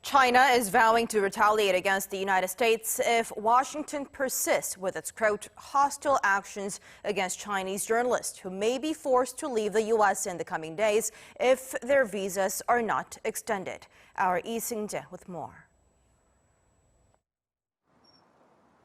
China is vowing to retaliate against the United States if Washington persists with its, quote, hostile actions against Chinese journalists who may be forced to leave the U.S. in the coming days if their visas are not extended. Our Seung-jae with more.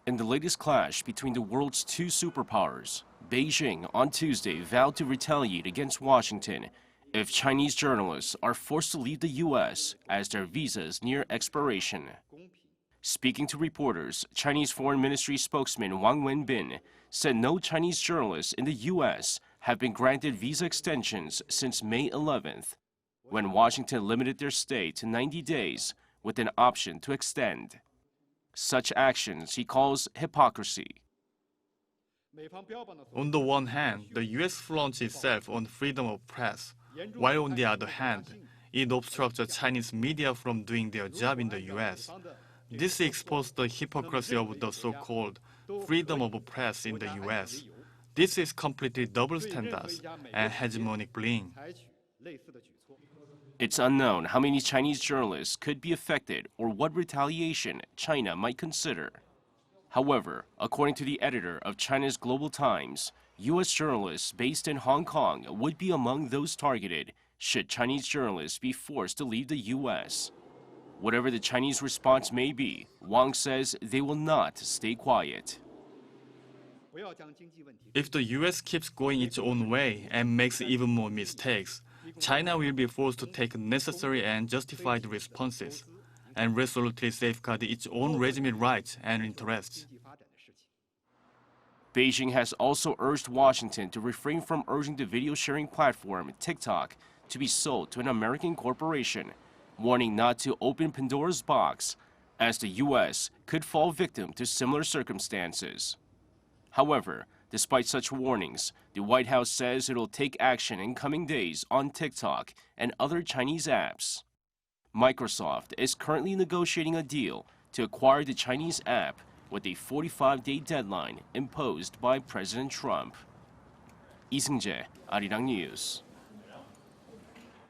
In the latest clash between the world's two superpowers, Beijing on Tuesday vowed to retaliate against Washington if Chinese journalists are forced to leave the U.S. as their visas near expiration. Speaking to reporters, Chinese Foreign Ministry spokesman Wang Wenbin said no Chinese journalists in the U.S. have been granted visa extensions since May 11th, when Washington limited their stay to 90 days with an option to extend. Such actions he calls hypocrisy. On the one hand, the U.S. flaunts itself on freedom of press, while on the other hand, it obstructs the Chinese media from doing their job in the U.S. This exposes the hypocrisy of the so-called freedom of press in the U.S. This is completely double standards and hegemonic bling. It's unknown how many Chinese journalists could be affected or what retaliation China might consider. However, according to the editor of China's Global Times, U.S. journalists based in Hong Kong would be among those targeted should Chinese journalists be forced to leave the U.S. Whatever the Chinese response may be, Wang says they will not stay quiet. If the U.S. keeps going its own way and makes even more mistakes, China will be forced to take necessary and justified responses and resolutely safeguard its own legitimate rights and interests. Beijing has also urged Washington to refrain from urging the video-sharing platform TikTok to be sold to an American corporation, warning not to open Pandora's box, as the U.S. could fall victim to similar circumstances. However, despite such warnings, the White House says it will take action in coming days on TikTok and other Chinese apps. Microsoft is currently negotiating a deal to acquire the Chinese app with a 45-day deadline imposed by President Trump. Seung-jae, Arirang News.